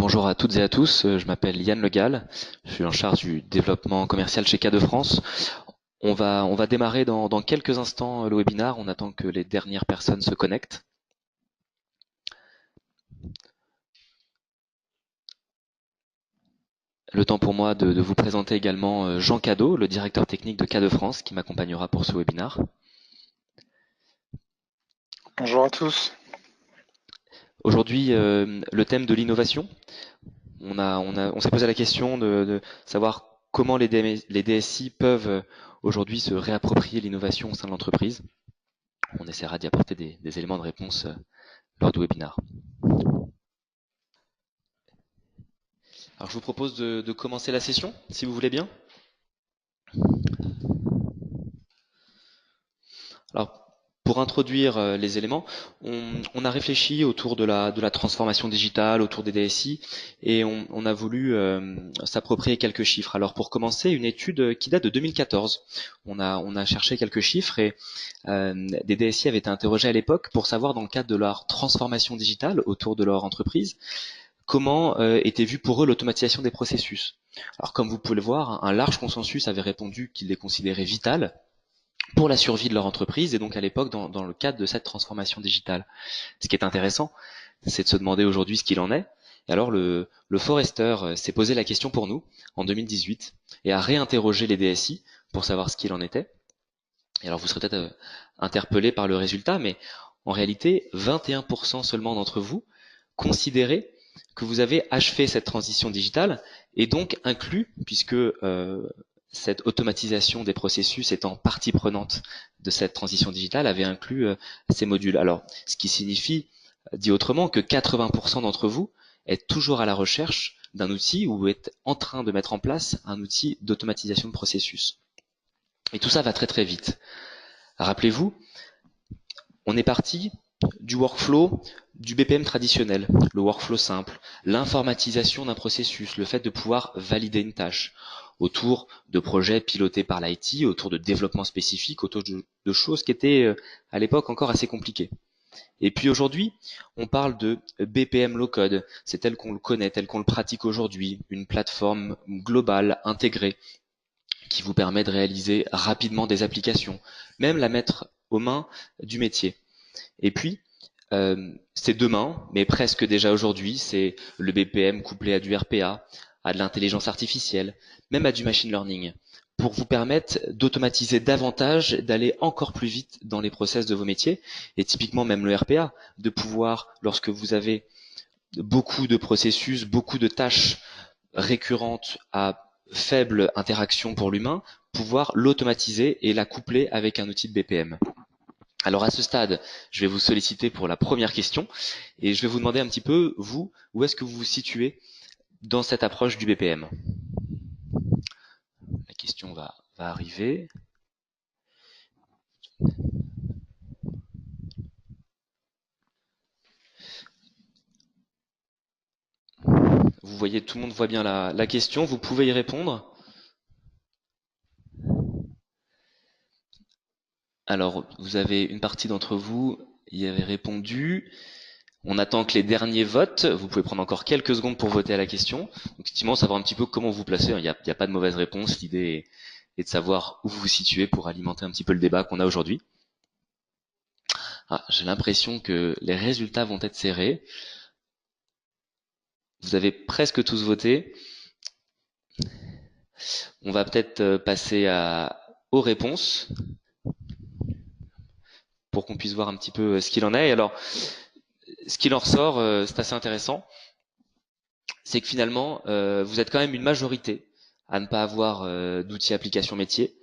Bonjour à toutes et à tous, je m'appelle Yann Le Gall, je suis en charge du développement commercial chez K2 France. On va démarrer dans quelques instants le webinaire, on attend que les dernières personnes se connectent. Le temps pour moi de vous présenter également Jean Cadeau, le directeur technique de K2 France, qui m'accompagnera pour ce webinaire. Bonjour à tous. Aujourd'hui, le thème de l'innovation. On s'est posé la question de savoir comment les DSI peuvent aujourd'hui se réapproprier l'innovation au sein de l'entreprise. On essaiera d'y apporter des éléments de réponse lors du webinaire. Alors je vous propose de commencer la session, si vous voulez bien. Alors pour introduire les éléments, on a réfléchi autour de la transformation digitale, autour des DSI, et on a voulu s'approprier quelques chiffres. Alors pour commencer, une étude qui date de 2014. On a cherché quelques chiffres et des DSI avaient été interrogés à l'époque pour savoir dans le cadre de leur transformation digitale autour de leur entreprise, comment était vue pour eux l'automatisation des processus. Alors comme vous pouvez le voir, un large consensus avait répondu qu'ils les considéraient vitales pour la survie de leur entreprise et donc à l'époque dans le cadre de cette transformation digitale. Ce qui est intéressant, c'est de se demander aujourd'hui ce qu'il en est. Et alors le Forrester s'est posé la question pour nous en 2018 et a réinterrogé les DSI pour savoir ce qu'il en était. Et alors vous serez peut-être interpellé par le résultat, mais en réalité, 21% seulement d'entre vous considérez que vous avez achevé cette transition digitale et donc inclus, puisque cette automatisation des processus étant partie prenante de cette transition digitale, avait inclus ces modules. Alors, ce qui signifie, dit autrement, que 80% d'entre vous êtes toujours à la recherche d'un outil ou êtes en train de mettre en place un outil d'automatisation de processus. Et tout ça va très très vite. Rappelez-vous, on est parti du workflow du BPM traditionnel, le workflow simple, l'informatisation d'un processus, le fait de pouvoir valider une tâche, autour de projets pilotés par l'IT, autour de développement spécifique, autour de choses qui étaient à l'époque encore assez compliquées. Et puis aujourd'hui, on parle de BPM low code, c'est tel qu'on le connaît, tel qu'on le pratique aujourd'hui, une plateforme globale, intégrée, qui vous permet de réaliser rapidement des applications, même la mettre aux mains du métier. Et puis, c'est demain, mais presque déjà aujourd'hui, c'est le BPM couplé à du RPA, à de l'intelligence artificielle, même à du machine learning, pour vous permettre d'automatiser davantage, d'aller encore plus vite dans les process de vos métiers, et typiquement même le RPA, de pouvoir, lorsque vous avez beaucoup de processus, beaucoup de tâches récurrente à faible interaction pour l'humain, pouvoir l'automatiser et la coupler avec un outil de BPM. Alors à ce stade, je vais vous solliciter pour la première question et je vais vous demander un petit peu, vous, où est-ce que vous vous situez dans cette approche du BPM? La question va arriver. Vous voyez, tout le monde voit bien la question, vous pouvez y répondre. Alors, vous avez une partie d'entre vous y avez répondu. On attend que les derniers votent. Vous pouvez prendre encore quelques secondes pour voter à la question. Donc, effectivement, savoir un petit peu comment vous placez. Il n'y a pas de mauvaise réponse. L'idée est de savoir où vous vous situez pour alimenter un petit peu le débat qu'on a aujourd'hui. Ah, j'ai l'impression que les résultats vont être serrés. Vous avez presque tous voté. On va peut-être passer aux réponses pour qu'on puisse voir un petit peu ce qu'il en est. Et alors, ce qu'il en ressort, c'est assez intéressant. C'est que finalement, vous êtes quand même une majorité à ne pas avoir d'outils application métier,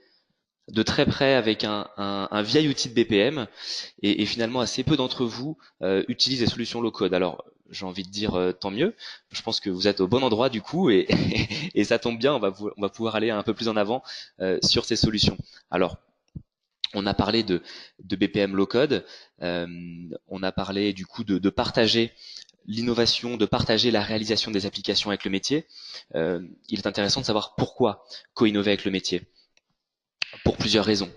de très près avec un vieil outil de BPM, et finalement assez peu d'entre vous utilisent des solutions low-code. Alors, j'ai envie de dire tant mieux. Je pense que vous êtes au bon endroit du coup, et, et ça tombe bien, on va pouvoir aller un peu plus en avant sur ces solutions. Alors, on a parlé de BPM low-code, on a parlé du coup de partager l'innovation, de partager la réalisation des applications avec le métier. Il est intéressant de savoir pourquoi co-innover avec le métier. Pour plusieurs raisons.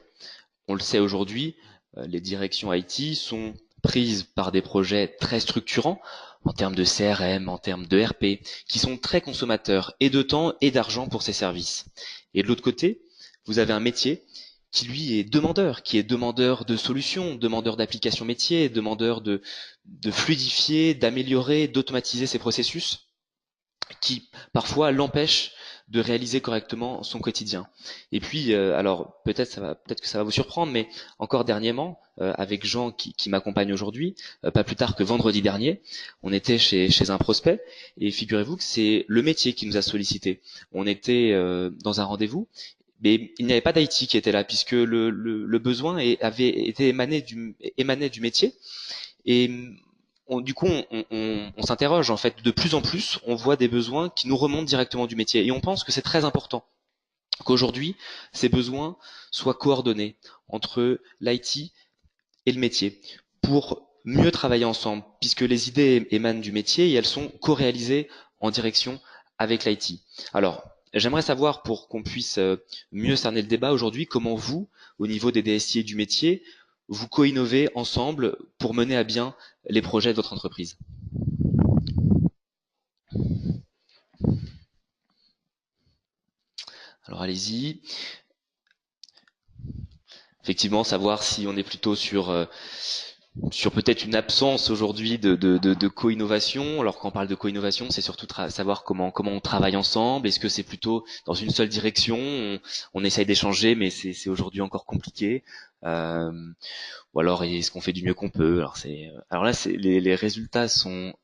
On le sait aujourd'hui, les directions IT sont prises par des projets très structurants en termes de CRM, en termes de RP, qui sont très consommateurs et de temps et d'argent pour ces services. Et de l'autre côté, vous avez un métier qui lui qui est demandeur de solutions, demandeur d'applications métiers, demandeur de fluidifier, d'améliorer, d'automatiser ses processus, qui parfois l'empêche de réaliser correctement son quotidien. Et puis, alors peut-être que ça va vous surprendre, mais encore dernièrement, avec Jean qui m'accompagne aujourd'hui, pas plus tard que vendredi dernier, on était chez un prospect et figurez-vous que c'est le métier qui nous a sollicité. On était dans un rendez-vous. Mais il n'y avait pas d'IT qui était là puisque le besoin avait été émané du métier et du coup, on s'interroge en fait. De plus en plus, on voit des besoins qui nous remontent directement du métier, et on pense que c'est très important qu'aujourd'hui ces besoins soient coordonnés entre l'IT et le métier pour mieux travailler ensemble, puisque les idées émanent du métier et elles sont co-réalisées en direction avec l'IT. Alors, j'aimerais savoir, pour qu'on puisse mieux cerner le débat aujourd'hui, comment vous, au niveau des DSI et du métier, vous co-innovez ensemble pour mener à bien les projets de votre entreprise. Alors allez-y. Effectivement, savoir si on est plutôt sur peut-être une absence aujourd'hui de co-innovation. Alors quand on parle de co-innovation, c'est surtout savoir comment on travaille ensemble. Est-ce que c'est plutôt dans une seule direction, on essaye d'échanger, mais c'est aujourd'hui encore compliqué. Ou alors est-ce qu'on fait du mieux qu'on peut. Alors là, les résultats sont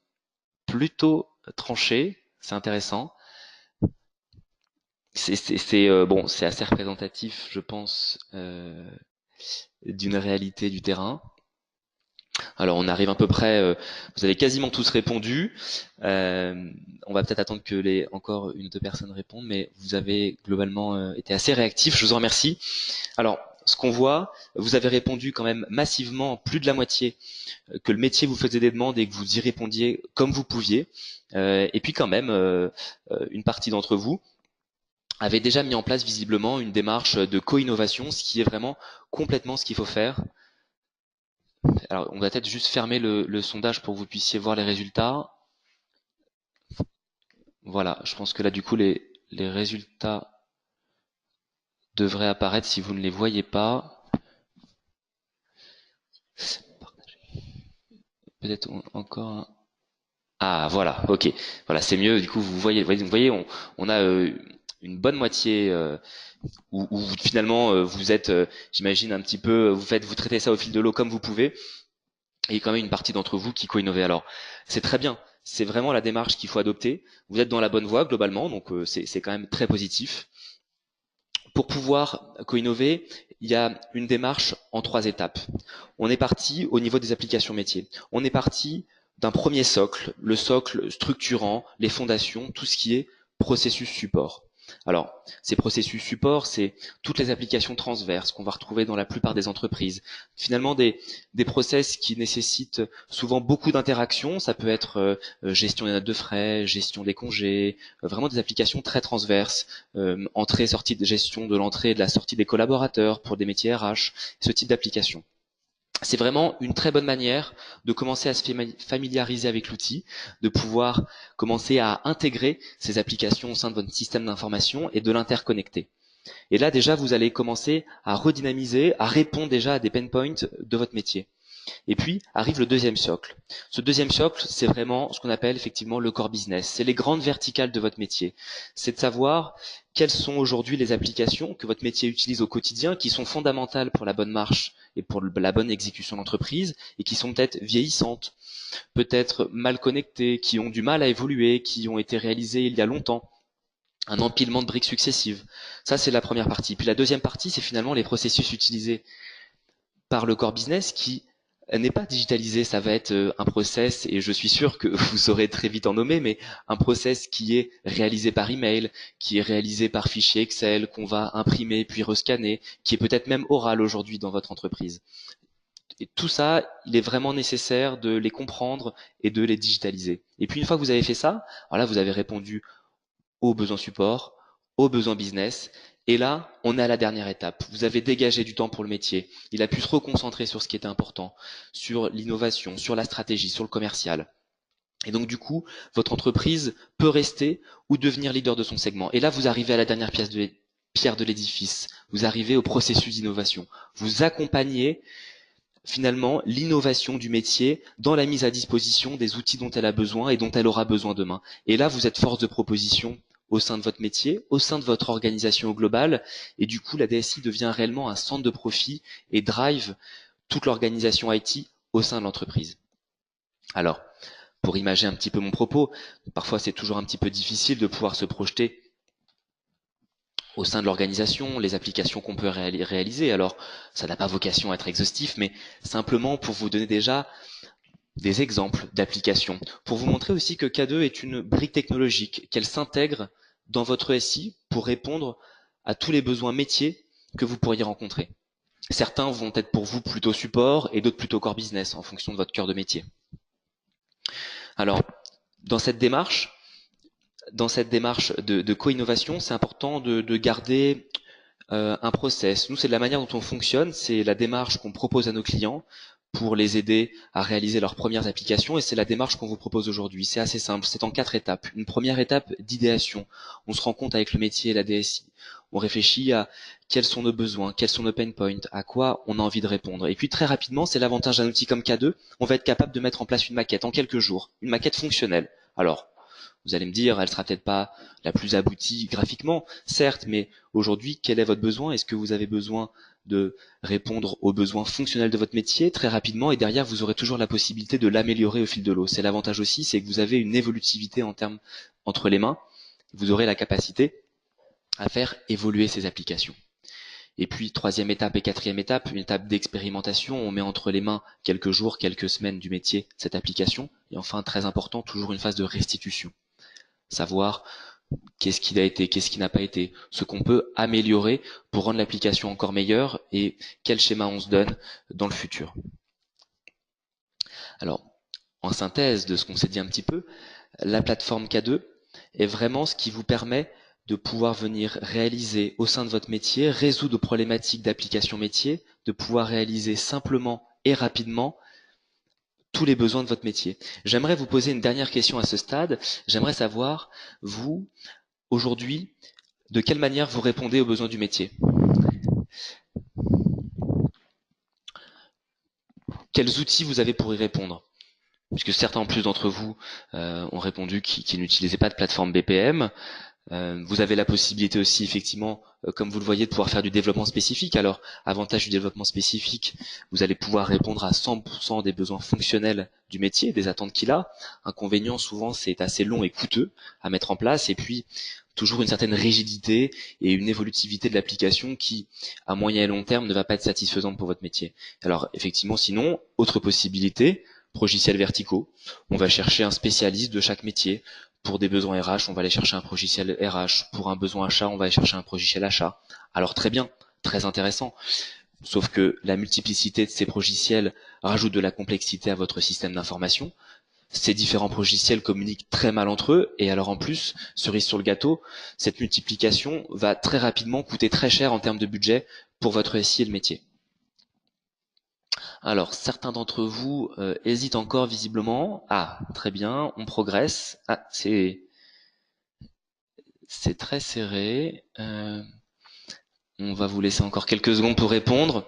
plutôt tranchés. C'est intéressant. Bon, c'est assez représentatif, je pense, d'une réalité du terrain. Alors on arrive à peu près, vous avez quasiment tous répondu. On va peut-être attendre que encore une ou deux personnes répondent, mais vous avez globalement été assez réactifs. Je vous en remercie. Alors, ce qu'on voit, vous avez répondu quand même massivement, plus de la moitié, que le métier vous faisait des demandes et que vous y répondiez comme vous pouviez. Et puis quand même, une partie d'entre vous avait déjà mis en place visiblement une démarche de co-innovation, ce qui est vraiment complètement ce qu'il faut faire. Alors, on va peut-être juste fermer le sondage pour que vous puissiez voir les résultats. Voilà, je pense que là, du coup, les résultats devraient apparaître si vous ne les voyez pas. Peut-être encore un... Ah, voilà, ok. Voilà, c'est mieux. Du coup, vous voyez, on a une bonne moitié où finalement vous êtes, j'imagine un petit peu, vous traitez ça au fil de l'eau comme vous pouvez. Et il y a quand même une partie d'entre vous qui co-innovez. Alors, c'est très bien. C'est vraiment la démarche qu'il faut adopter. Vous êtes dans la bonne voie globalement, donc c'est quand même très positif. Pour pouvoir co-innover, il y a une démarche en 3 étapes. On est parti au niveau des applications métiers. On est parti d'un premier socle, le socle structurant, les fondations, tout ce qui est processus support. Alors, ces processus support, c'est toutes les applications transverses qu'on va retrouver dans la plupart des entreprises. Finalement, des process qui nécessitent souvent beaucoup d'interactions. Ça peut être gestion des notes de frais, gestion des congés, vraiment des applications très transverses, entrée, sortie de gestion de l'entrée et de la sortie des collaborateurs pour des métiers RH, ce type d'application. C'est vraiment une très bonne manière de commencer à se familiariser avec l'outil, de pouvoir commencer à intégrer ces applications au sein de votre système d'information et de l'interconnecter. Et là, déjà, vous allez commencer à redynamiser, à répondre déjà à des pain points de votre métier. Et puis arrive le deuxième socle. Ce deuxième socle, c'est vraiment ce qu'on appelle effectivement le core business. C'est les grandes verticales de votre métier. C'est de savoir quelles sont aujourd'hui les applications que votre métier utilise au quotidien, qui sont fondamentales pour la bonne marche et pour la bonne exécution d'entreprise, et qui sont peut-être vieillissantes, peut-être mal connectées, qui ont du mal à évoluer, qui ont été réalisées il y a longtemps. Un empilement de briques successives. Ça, c'est la première partie. Puis la deuxième partie, c'est finalement les processus utilisés par le core business qui n'est pas digitalisé, ça va être un process, et je suis sûr que vous saurez très vite en nommer, mais un process qui est réalisé par email, qui est réalisé par fichier Excel, qu'on va imprimer puis rescanner, qui est peut-être même oral aujourd'hui dans votre entreprise. Et tout ça, il est vraiment nécessaire de les comprendre et de les digitaliser. Et puis une fois que vous avez fait ça, alors là vous avez répondu aux besoins support, aux besoins business, Et là, on est à la dernière étape. Vous avez dégagé du temps pour le métier. Il a pu se reconcentrer sur ce qui était important, sur l'innovation, sur la stratégie, sur le commercial. Et donc du coup, votre entreprise peut rester ou devenir leader de son segment. Et là, vous arrivez à la dernière pierre de l'édifice. Vous arrivez au processus d'innovation. Vous accompagnez finalement l'innovation du métier dans la mise à disposition des outils dont elle a besoin et dont elle aura besoin demain. Et là, vous êtes force de proposition au sein de votre métier, au sein de votre organisation au global, et du coup, la DSI devient réellement un centre de profit et drive toute l'organisation IT au sein de l'entreprise. Alors, pour imager un petit peu mon propos, parfois c'est toujours un petit peu difficile de pouvoir se projeter au sein de l'organisation, les applications qu'on peut réaliser. Alors, ça n'a pas vocation à être exhaustif, mais simplement pour vous donner déjà des exemples d'applications, pour vous montrer aussi que K2 est une brique technologique, qu'elle s'intègre dans votre SI pour répondre à tous les besoins métiers que vous pourriez rencontrer. Certains vont être pour vous plutôt support et d'autres plutôt core business en fonction de votre cœur de métier. Alors, dans cette démarche de co-innovation, c'est important de garder un process. Nous, c'est de la manière dont on fonctionne, c'est la démarche qu'on propose à nos clients pour les aider à réaliser leurs premières applications, et c'est la démarche qu'on vous propose aujourd'hui. C'est assez simple, c'est en 4 étapes. Une première étape d'idéation. On se rend compte avec le métier et la DSI. On réfléchit à quels sont nos besoins, quels sont nos pain points, à quoi on a envie de répondre. Et puis très rapidement, c'est l'avantage d'un outil comme K2, on va être capable de mettre en place une maquette en quelques jours, une maquette fonctionnelle. Alors, vous allez me dire, elle sera peut-être pas la plus aboutie graphiquement, certes, mais aujourd'hui, quel est votre besoin? Est-ce que vous avez besoin de répondre aux besoins fonctionnels de votre métier très rapidement, et derrière, vous aurez toujours la possibilité de l'améliorer au fil de l'eau. C'est l'avantage aussi, c'est que vous avez une évolutivité en termes entre les mains. Vous aurez la capacité à faire évoluer ces applications. Et puis, troisième étape et quatrième étape, une étape d'expérimentation. On met entre les mains quelques jours, quelques semaines du métier cette application. Et enfin, très important, toujours une phase de restitution. Savoir qu'est-ce qu'il a été, qu'est-ce qui n'a pas été, ce qu'on peut améliorer pour rendre l'application encore meilleure et quel schéma on se donne dans le futur. Alors, en synthèse de ce qu'on s'est dit un petit peu, la plateforme K2 est vraiment ce qui vous permet de pouvoir venir réaliser au sein de votre métier, résoudre aux problématiques d'application métier, de pouvoir réaliser simplement et rapidement tous les besoins de votre métier. J'aimerais vous poser une dernière question à ce stade. J'aimerais savoir, vous, aujourd'hui, de quelle manière vous répondez aux besoins du métier? Quels outils vous avez pour y répondre? Puisque certains en plus d'entre vous ont répondu qu'ils n'utilisaient pas de plateforme BPM. Vous avez la possibilité aussi, effectivement, comme vous le voyez, de pouvoir faire du développement spécifique. Alors, avantage du développement spécifique, vous allez pouvoir répondre à 100% des besoins fonctionnels du métier, des attentes qu'il a. Inconvénient, souvent, c'est assez long et coûteux à mettre en place. Et puis, toujours une certaine rigidité et une évolutivité de l'application qui, à moyen et long terme, ne va pas être satisfaisante pour votre métier. Alors, effectivement, sinon, autre possibilité, logiciels verticaux. On va chercher un spécialiste de chaque métier. Pour des besoins RH, on va aller chercher un logiciel RH. Pour un besoin achat, on va aller chercher un logiciel achat. Alors très bien, très intéressant. Sauf que la multiplicité de ces logiciels rajoute de la complexité à votre système d'information. Ces différents logiciels communiquent très mal entre eux, et alors en plus, cerise sur le gâteau, cette multiplication va très rapidement coûter très cher en termes de budget pour votre SI et le métier. Alors, certains d'entre vous hésitent encore visiblement. Ah, très bien, on progresse. Ah, c'est très serré. On va vous laisser encore quelques secondes pour répondre.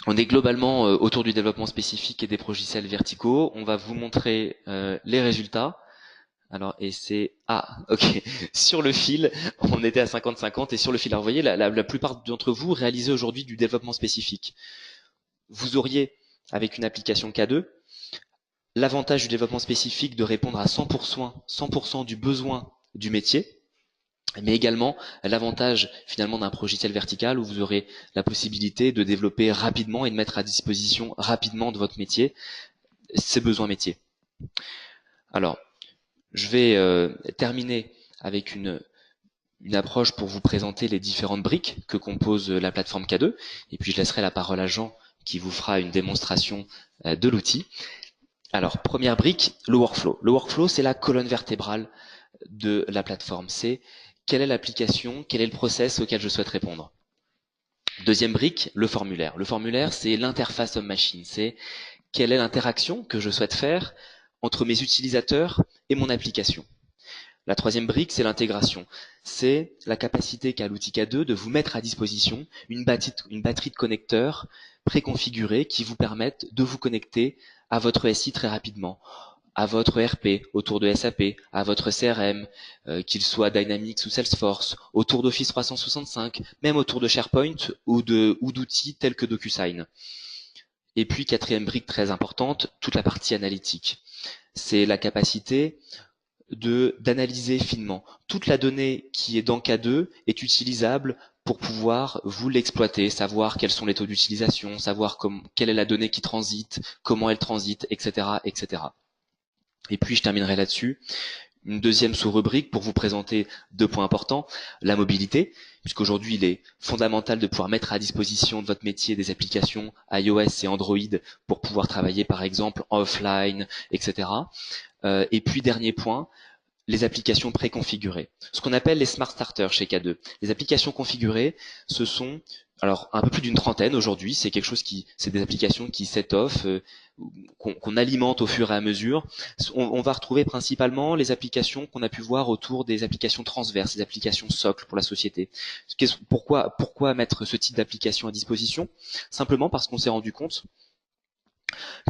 On est globalement autour du développement spécifique et des logiciels verticaux. On va vous montrer les résultats. Alors, et c'est... Ah, ok. Sur le fil, on était à 50-50, et sur le fil, alors vous voyez, la plupart d'entre vous réalisez aujourd'hui du développement spécifique. Vous auriez, avec une application K2, l'avantage du développement spécifique de répondre à 100% du besoin du métier, mais également l'avantage finalement d'un logiciel vertical où vous aurez la possibilité de développer rapidement et de mettre à disposition rapidement de votre métier ses besoins métiers. Alors, je vais terminer avec une approche pour vous présenter les différentes briques que compose la plateforme K2, et puis je laisserai la parole à Jean qui vous fera une démonstration de l'outil. Alors, première brique, le workflow. Le workflow, c'est la colonne vertébrale de la plateforme. C'est quelle est l'application, quel est le process auquel je souhaite répondre. Deuxième brique, le formulaire. Le formulaire, c'est l'interface homme-machine, c'est quelle est l'interaction que je souhaite faire entre mes utilisateurs et mon application. La troisième brique, c'est l'intégration. C'est la capacité qu'a l'outil K2 de vous mettre à disposition une batterie de connecteurs préconfigurés qui vous permettent de vous connecter à votre SI très rapidement, à votre ERP autour de SAP, à votre CRM, qu'il soit Dynamics ou Salesforce, autour d'Office 365, même autour de SharePoint ou d'outils tels que DocuSign. Et puis, quatrième brique très importante, toute la partie analytique. C'est la capacité d'analyser finement. Toute la donnée qui est dans K2 est utilisable pour pouvoir vous l'exploiter, savoir quels sont les taux d'utilisation, savoir quelle est la donnée qui transite, comment elle transite, etc., etc. Et puis je terminerai là-dessus. Une deuxième sous-rubrique pour vous présenter 2 points importants. La mobilité, puisqu'aujourd'hui il est fondamental de pouvoir mettre à disposition de votre métier des applications iOS et Android pour pouvoir travailler par exemple en offline, etc. Et puis dernier point, les applications préconfigurées. Ce qu'on appelle les Smart Starters chez K2. Les applications configurées, ce sont alors un peu plus d'une trentaine aujourd'hui. C'est quelque chose c'est des applications qui set off, qu'on alimente au fur et à mesure. On va retrouver principalement les applications qu'on a pu voir autour des applications transverses, des applications socles pour la société. Pourquoi mettre ce type d'application à disposition? Simplement parce qu'on s'est rendu compte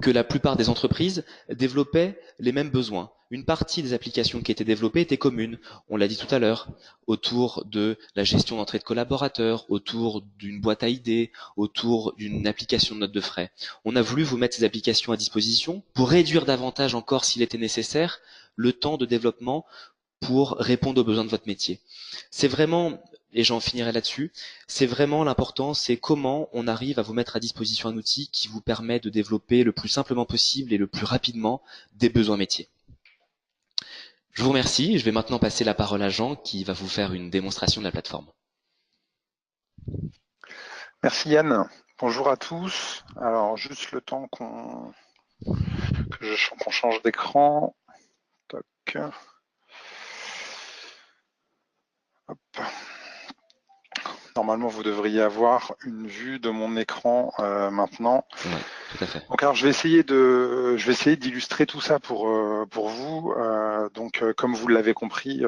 que la plupart des entreprises développaient les mêmes besoins. Une partie des applications qui étaient développées étaient communes, on l'a dit tout à l'heure, autour de la gestion d'entrée de collaborateurs, autour d'une boîte à idées, autour d'une application de note de frais. On a voulu vous mettre ces applications à disposition pour réduire davantage encore, s'il était nécessaire, le temps de développement pour répondre aux besoins de votre métier. C'est vraiment, et j'en finirai là-dessus, c'est vraiment l'important, c'est comment on arrive à vous mettre à disposition un outil qui vous permet de développer le plus simplement possible et le plus rapidement des besoins métiers. Je vous remercie, je vais maintenant passer la parole à Jean qui va vous faire une démonstration de la plateforme. Merci Yann. Bonjour à tous. Alors juste le temps qu'on change d'écran. Toc. Hop. Normalement, vous devriez avoir une vue de mon écran maintenant. Oui, tout à fait. Donc, alors, je vais essayer d'illustrer tout ça pour vous. Donc, comme vous l'avez compris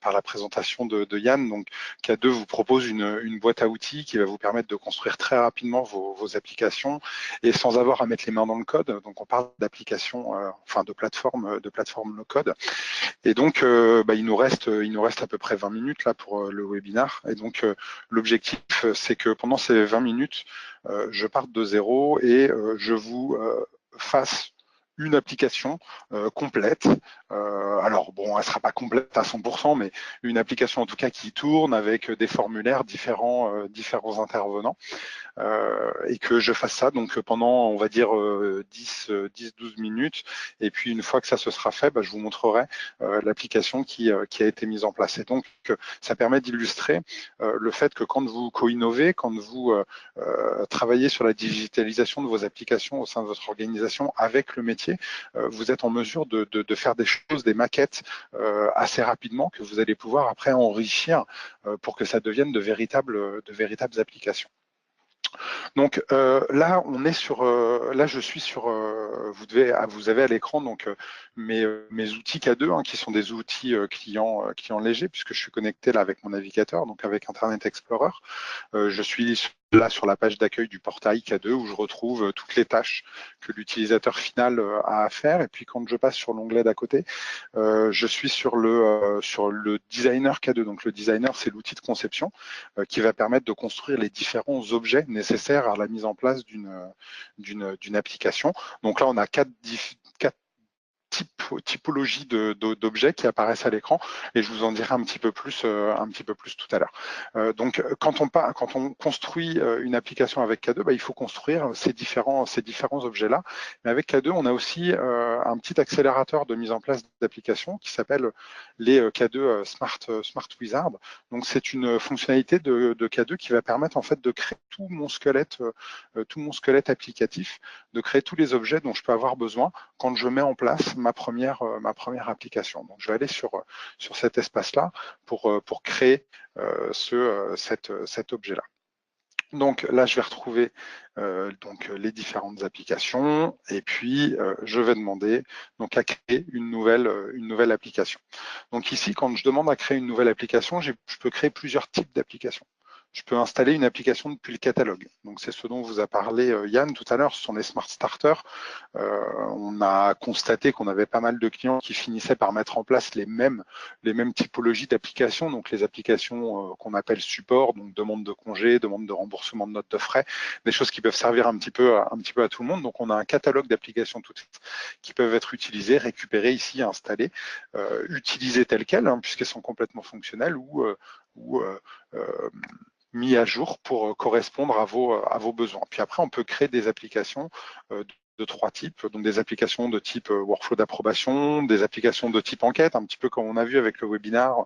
par la présentation de Yann, donc K2 vous propose une boîte à outils qui va vous permettre de construire très rapidement vos applications et sans avoir à mettre les mains dans le code. Donc, on parle d'applications, enfin de plateforme no code. Et donc, il nous reste à peu près 20 minutes là pour le webinaire. Et donc, l'objectif, c'est que pendant ces 20 minutes, je parte de zéro et je vous fasse une application complète. Alors bon, elle sera pas complète à 100%, mais une application en tout cas qui tourne avec des formulaires différents intervenants. Et que je fasse ça donc pendant, on va dire, 10-12 minutes. Et puis, une fois que ça se sera fait, je vous montrerai l'application qui a été mise en place. Et donc, ça permet d'illustrer le fait que quand vous co-innovez, quand vous travaillez sur la digitalisation de vos applications au sein de votre organisation avec le métier, vous êtes en mesure de faire des choses, des maquettes assez rapidement que vous allez pouvoir après enrichir pour que ça devienne de véritables applications. Donc là, je suis sur. Vous avez à l'écran donc mes outils K2 qui sont des outils clients légers puisque je suis connecté là avec mon navigateur, donc avec Internet Explorer. Je suis là sur la page d'accueil du portail K2 où je retrouve toutes les tâches que l'utilisateur final a à faire. Et puis quand je passe sur l'onglet d'à côté, je suis sur le designer K2. Donc le designer, c'est l'outil de conception qui va permettre de construire les différents objets nécessaires à la mise en place d'une application. Donc là, on a quatre typologies d'objets qui apparaissent à l'écran et je vous en dirai un petit peu plus tout à l'heure. Donc quand on construit une application avec K2, il faut construire ces différents objets là, mais avec K2 on a aussi un petit accélérateur de mise en place d'applications qui s'appelle les K2 Smart Wizard. Donc c'est une fonctionnalité de K2 qui va permettre en fait de créer tout mon squelette applicatif, de créer tous les objets dont je peux avoir besoin quand je mets en place ma première application. Donc je vais aller sur cet espace-là pour créer cet objet-là. Donc là, je vais retrouver donc les différentes applications et puis je vais demander donc à créer une nouvelle application. Donc ici, quand je demande à créer une nouvelle application, je peux créer plusieurs types d'applications. Je peux installer une application depuis le catalogue. Donc c'est ce dont vous a parlé Yann tout à l'heure, ce sont les Smart Starters. On a constaté qu'on avait pas mal de clients qui finissaient par mettre en place les mêmes typologies d'applications, donc les applications qu'on appelle support, donc demande de congé, demande de remboursement de notes de frais, des choses qui peuvent servir un petit peu à tout le monde. Donc on a un catalogue d'applications toutes qui peuvent être utilisées, récupérées ici, installées, utilisées telles quelles, hein, puisqu'elles sont complètement fonctionnelles ou mis à jour pour correspondre à vos besoins. Puis après, on peut créer des applications de trois types, donc des applications de type workflow d'approbation, des applications de type enquête, un petit peu comme on a vu avec le webinaire.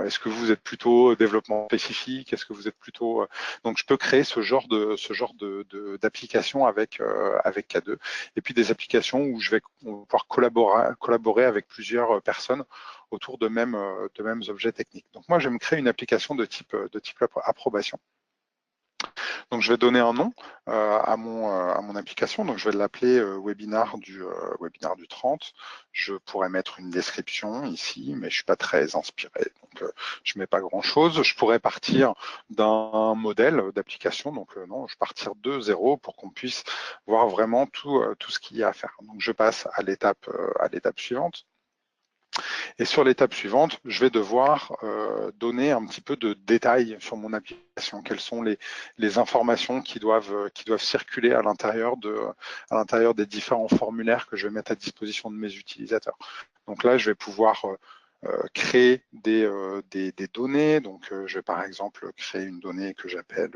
Est-ce que vous êtes plutôt développement spécifique? Est-ce que vous êtes plutôt donc je peux créer ce genre d'application avec K2, et puis des applications où on va pouvoir collaborer avec plusieurs personnes autour de mêmes objets techniques. Donc moi, je vais me créer une application de type approbation. Donc je vais donner un nom à mon application. Donc je vais l'appeler webinaire du 30. Je pourrais mettre une description ici, mais je suis pas très inspiré, donc je mets pas grand chose. Je pourrais partir d'un modèle d'application. Donc non, je partir de zéro pour qu'on puisse voir vraiment tout ce qu'il y a à faire. Donc je passe à l'étape suivante. Et sur l'étape suivante, je vais devoir donner un petit peu de détails sur mon application. Quelles sont les informations qui doivent circuler à l'intérieur des différents formulaires que je vais mettre à disposition de mes utilisateurs. Donc là, je vais pouvoir créer des données. Donc je vais par exemple créer une donnée que j'appelle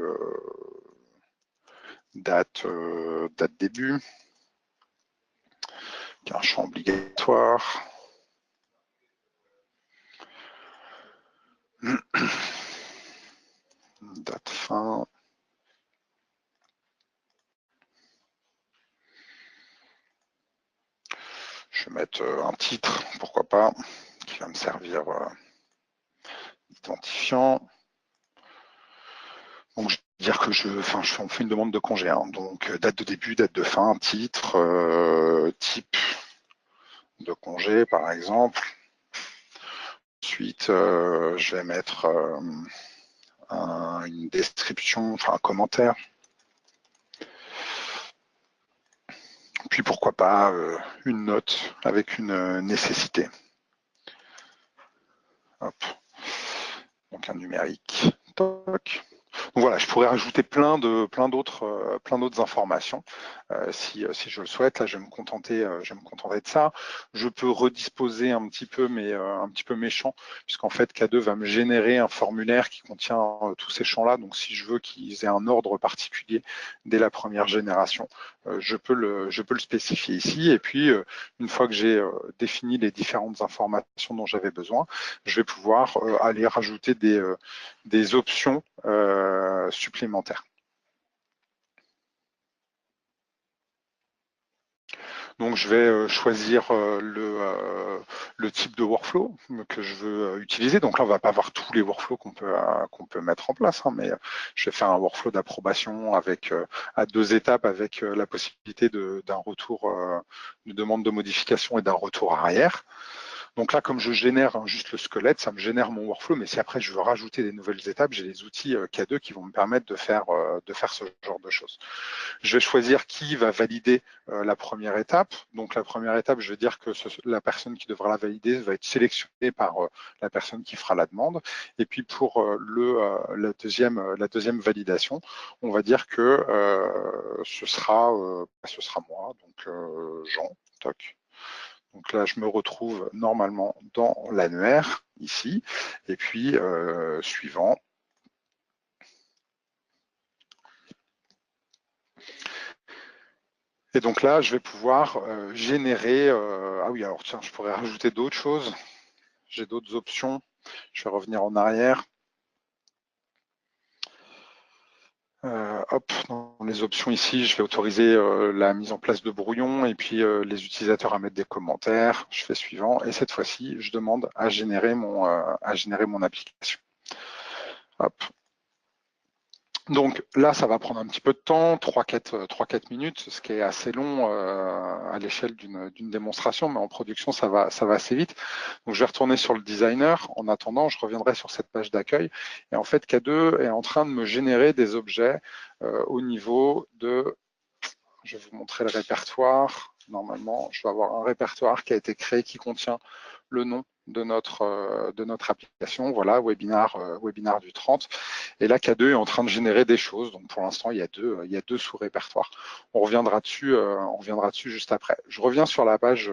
date début, qui est un champ obligatoire. Date fin. Je vais mettre un titre, pourquoi pas, qui va me servir d'identifiant. Donc je vais dire que on fait une demande de congé. Hein. Donc date de début, date de fin, titre, type de congé par exemple. Ensuite, je vais mettre une description, enfin un commentaire. Puis pourquoi pas une note avec une nécessité. Hop. Donc un numérique. Toc. Donc voilà, je pourrais rajouter plein d'autres informations si je le souhaite. Là, je vais me contenter de ça. Je peux redisposer un petit peu mes champs, puisqu'en fait K2 va me générer un formulaire qui contient tous ces champs-là. Donc si je veux qu'ils aient un ordre particulier dès la première génération, je peux le spécifier ici. Et puis une fois que j'ai défini les différentes informations dont j'avais besoin, je vais pouvoir aller rajouter des options supplémentaires. Donc je vais choisir le type de workflow que je veux utiliser. Donc là, on va pas voir tous les workflows qu'on peut mettre en place, hein, mais je vais faire un workflow d'approbation avec à 2 étapes avec la possibilité d'un retour de demande de modification et d'un retour arrière. Donc là, comme je génère juste le squelette, ça me génère mon workflow, mais si après je veux rajouter des nouvelles étapes, j'ai les outils K2 qui vont me permettre de faire ce genre de choses. Je vais choisir qui va valider la première étape. Donc la première étape, je vais dire que la personne qui devra la valider va être sélectionnée par la personne qui fera la demande. Et puis pour la deuxième validation, on va dire que ce sera moi, donc Jean, toc. Donc là, je me retrouve normalement dans l'annuaire, ici, et puis suivant. Et donc là, je vais pouvoir générer... ah oui, alors tiens, je pourrais rajouter d'autres choses. J'ai d'autres options. Je vais revenir en arrière. Hop, dans les options ici, je vais autoriser la mise en place de brouillons et puis les utilisateurs à mettre des commentaires. Je fais suivant et cette fois-ci, je demande à générer mon application. Hop. Donc là, ça va prendre un petit peu de temps, 3-4 minutes, ce qui est assez long à l'échelle d'une démonstration, mais en production, ça va assez vite. Donc je vais retourner sur le designer. En attendant, je reviendrai sur cette page d'accueil. Et en fait, K2 est en train de me générer des objets au niveau de... Je vais vous montrer le répertoire. Normalement, je vais avoir un répertoire qui a été créé qui contient le nom de notre application. Voilà, webinar du 30. Et là, K2 est en train de générer des choses. Donc pour l'instant, il y a deux sous-répertoires. On reviendra dessus juste après. Je reviens sur la page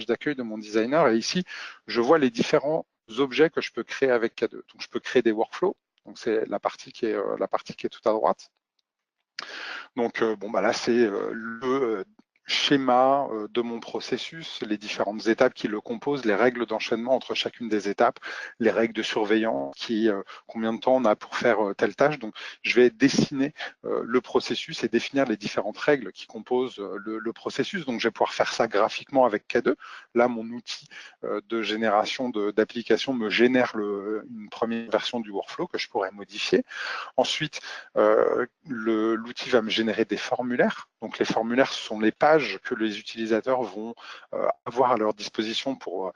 d'accueil de mon designer. Et ici, je vois les différents objets que je peux créer avec K2. Donc je peux créer des workflows. Donc c'est la partie qui est tout à droite. Donc bon, bah là, c'est le schéma de mon processus, les différentes étapes qui le composent, les règles d'enchaînement entre chacune des étapes, les règles de surveillance, combien de temps on a pour faire telle tâche. Donc, je vais dessiner le processus et définir les différentes règles qui composent le processus. Donc, je vais pouvoir faire ça graphiquement avec K2. Là, mon outil de génération d'application me génère une première version du workflow que je pourrais modifier. Ensuite, l'outil va me générer des formulaires. Donc les formulaires, ce sont les pages que les utilisateurs vont avoir à leur disposition pour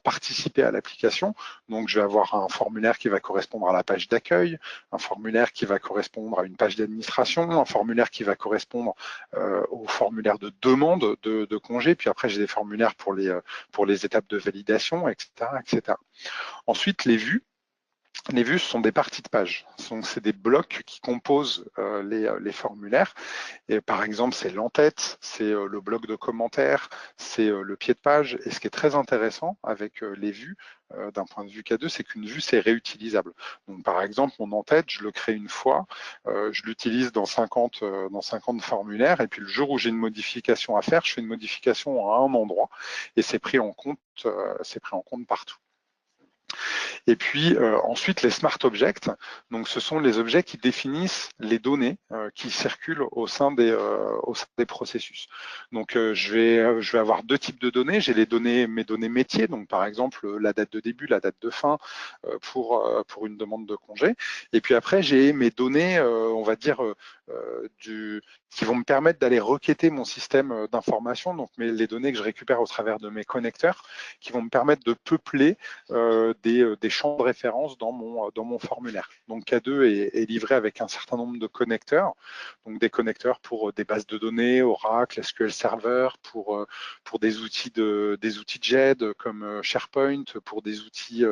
participer à l'application. Donc je vais avoir un formulaire qui va correspondre à la page d'accueil, un formulaire qui va correspondre à une page d'administration, un formulaire qui va correspondre au formulaire de demande de congé. Puis après, j'ai des formulaires pour les étapes de validation, etc., etc. Ensuite, les vues. Les vues, ce sont des parties de page. C'est des blocs qui composent les formulaires. Et par exemple, c'est l'entête, c'est le bloc de commentaires, c'est le pied de page. Et ce qui est très intéressant avec les vues, d'un point de vue K2, c'est qu'une vue, c'est réutilisable. Donc, par exemple, mon en-tête, je le crée une fois, je l'utilise dans 50 formulaires, et puis le jour où j'ai une modification à faire, je fais une modification à un endroit, et c'est pris en compte partout. Et puis ensuite, les smart objects, donc ce sont les objets qui définissent les données qui circulent au sein des processus. Donc je vais avoir deux types de données. J'ai mes données métiers, donc par exemple la date de début, la date de fin pour une demande de congé. Et puis après, j'ai mes données, on va dire, qui vont me permettre d'aller requêter mon système d'information, donc les données que je récupère au travers de mes connecteurs, qui vont me permettre de peupler des champs de référence dans mon formulaire. Donc K2 est livré avec un certain nombre de connecteurs, donc des connecteurs pour des bases de données, Oracle, SQL Server, pour des outils de JED comme SharePoint, pour des outils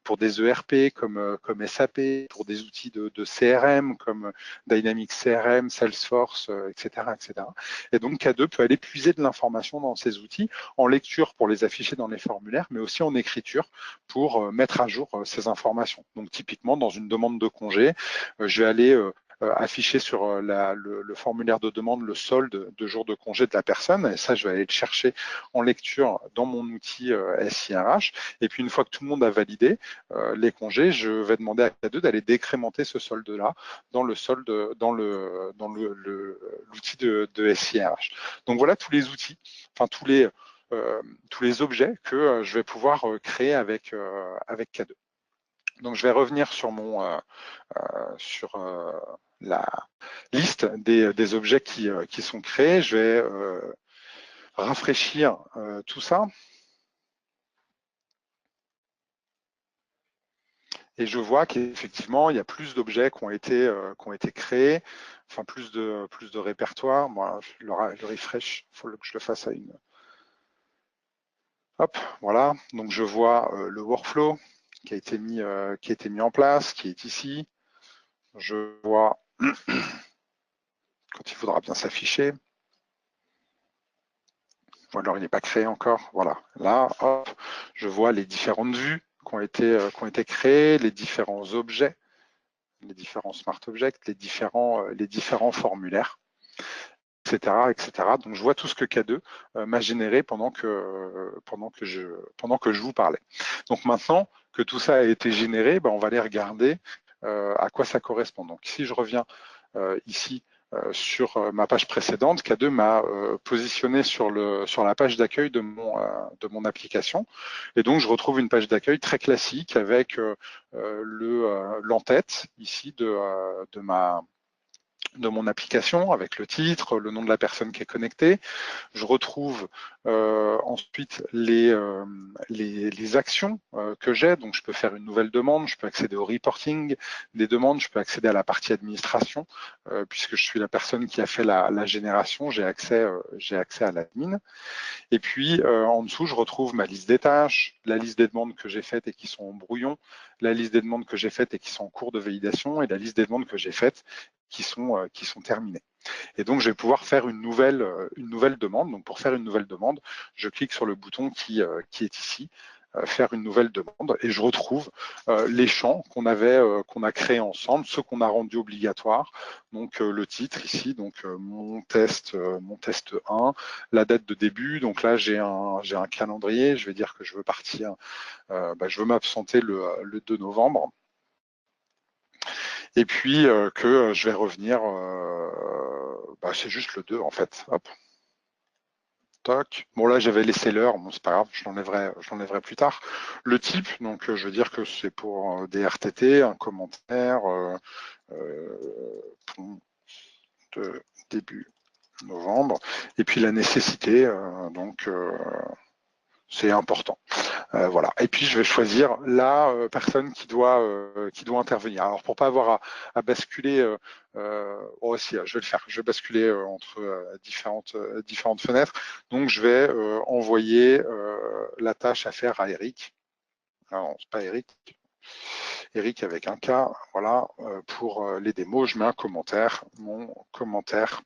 pour des ERP comme SAP, pour des outils de CRM comme Dynamics CRM, Salesforce, etc., etc. Et donc K2 peut aller puiser de l'information dans ces outils en lecture pour les afficher dans les formulaires, mais aussi en écriture pour mettre à jour ces informations. Donc typiquement, dans une demande de congé, je vais aller afficher sur le formulaire de demande le solde de jours de congé de la personne. Et ça, je vais aller le chercher en lecture dans mon outil SIRH. Et puis, une fois que tout le monde a validé les congés, je vais demander à K2 d'aller décrémenter ce solde-là dans le solde, dans l'outil de SIRH. Donc voilà tous les outils, enfin tous les objets que je vais pouvoir créer avec K2. Donc je vais revenir sur la liste des objets qui sont créés. Je vais rafraîchir tout ça. Et je vois qu'effectivement, il y a plus d'objets qui ont été créés, enfin plus de répertoires. Moi, le refresh, il faut que je le fasse à une. Hop, voilà. Donc je vois le workflow qui a été mis en place, qui est ici. Je vois quand il faudra bien s'afficher. Ou alors il n'est pas créé encore. Voilà. Là, hop, je vois les différentes vues qui ont été créées, les différents objets, les différents smart objects, les différents formulaires. etc., etc. Donc je vois tout ce que K2 m'a généré pendant que je vous parlais. Donc maintenant que tout ça a été généré, on va aller regarder à quoi ça correspond. Donc si je reviens ici sur ma page précédente, K2 m'a positionné sur la page d'accueil de mon application. Et donc, je retrouve une page d'accueil très classique avec l'entête ici de mon application, avec le titre, le nom de la personne qui est connectée. Je retrouve ensuite les actions que j'ai. Donc, je peux faire une nouvelle demande, je peux accéder au reporting des demandes, je peux accéder à la partie administration, puisque je suis la personne qui a fait la génération, j'ai accès à l'admin. Et puis, en dessous, je retrouve ma liste des tâches, la liste des demandes que j'ai faites et qui sont en brouillon, la liste des demandes que j'ai faites et qui sont en cours de validation, et la liste des demandes que j'ai faites qui sont terminées. Et donc, je vais pouvoir faire une nouvelle demande. Donc, pour faire une nouvelle demande, je clique sur le bouton qui est ici, faire une nouvelle demande, et je retrouve les champs qu'on a créés ensemble, ceux qu'on a rendus obligatoires. Donc, le titre ici, donc mon test 1, la date de début. Donc là, j'ai un calendrier. Je vais dire que je veux partir, je veux m'absenter le 2 novembre. Et puis que je vais revenir, c'est juste le 2 en fait. Hop. Toc. Bon là j'avais laissé l'heure, bon c'est pas grave, je l'enlèverai plus tard. Le type, donc je veux dire que c'est pour des RTT, un commentaire de début novembre, et puis la nécessité, donc c'est important. Voilà. Et puis je vais choisir la personne qui doit intervenir. Alors pour pas avoir à basculer, aussi, je vais le faire. Je vais basculer entre différentes fenêtres. Donc je vais envoyer la tâche à faire à Eric. Alors c'est pas Eric. Eric avec un K. Voilà. Pour les démos, je mets un commentaire, mon commentaire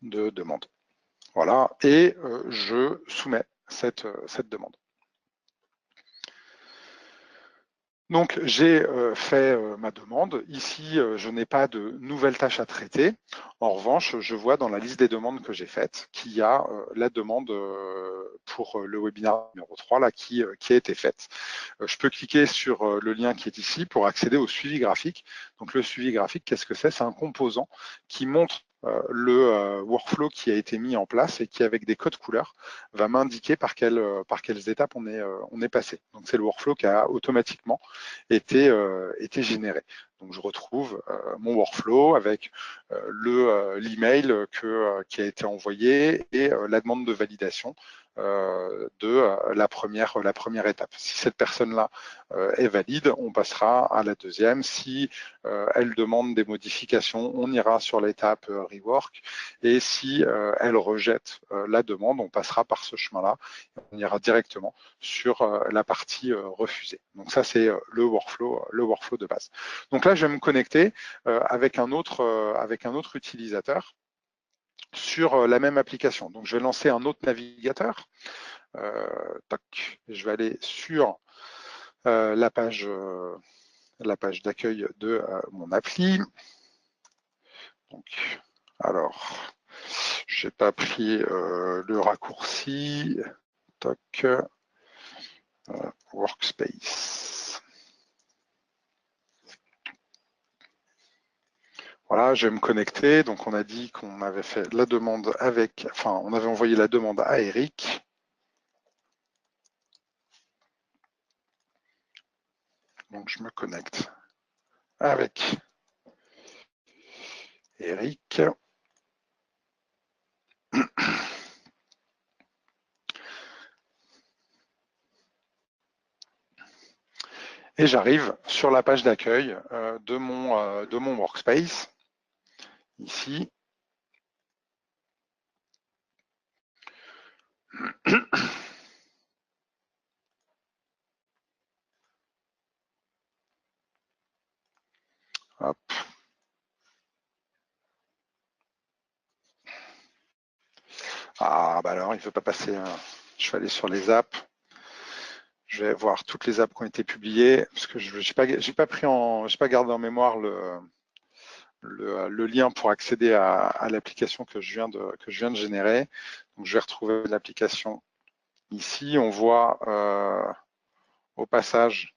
de demande. Voilà. Et je soumets cette demande. Donc j'ai fait ma demande. Ici, je n'ai pas de nouvelles tâches à traiter. En revanche, je vois dans la liste des demandes que j'ai faites qu'il y a la demande pour le webinaire numéro 3 là, qui a été faite. Je peux cliquer sur le lien qui est ici pour accéder au suivi graphique. Donc le suivi graphique, qu'est-ce que c'est? C'est un composant qui montre le workflow qui a été mis en place et qui, avec des codes couleurs, va m'indiquer par quelles étapes on est passé. Donc c'est le workflow qui a automatiquement été généré. Donc je retrouve mon workflow avec l'email qui a été envoyé et la demande de validation de la première étape. Si cette personne-là est valide, on passera à la deuxième. Si elle demande des modifications, on ira sur l'étape rework. Et si elle rejette la demande, on passera par ce chemin-là. On ira directement sur la partie refusée. Donc ça, c'est le workflow de base. Donc là, je vais me connecter avec un autre utilisateur sur la même application. Donc, je vais lancer un autre navigateur. Je vais aller sur la page d'accueil de mon appli. Donc, alors, j'ai pas pris le raccourci. Toc, workspace. Voilà, je vais me connecter. Donc, on a dit qu'on avait fait la demande on avait envoyé la demande à Eric. Donc, je me connecte avec Eric. Et j'arrive sur la page d'accueil de mon workspace, ici. Hop. Ah, alors, il ne veut pas passer. Je vais aller sur les apps. Je vais voir toutes les apps qui ont été publiées, parce que j'ai pas gardé en mémoire le le lien pour accéder à l'application que je viens de générer. Donc, je vais retrouver l'application ici. On voit au passage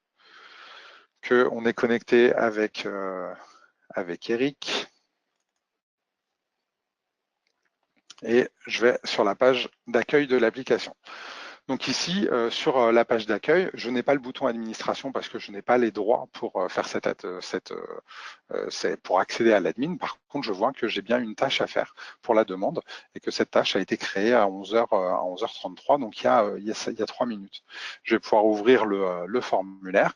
qu'on est connecté avec Eric. Et je vais sur la page d'accueil de l'application. Donc ici, sur la page d'accueil, je n'ai pas le bouton administration parce que je n'ai pas les droits pour faire pour accéder à l'admin. Par contre, je vois que j'ai bien une tâche à faire pour la demande et que cette tâche a été créée à 11h33, donc il y a 3 minutes. Je vais pouvoir ouvrir le formulaire.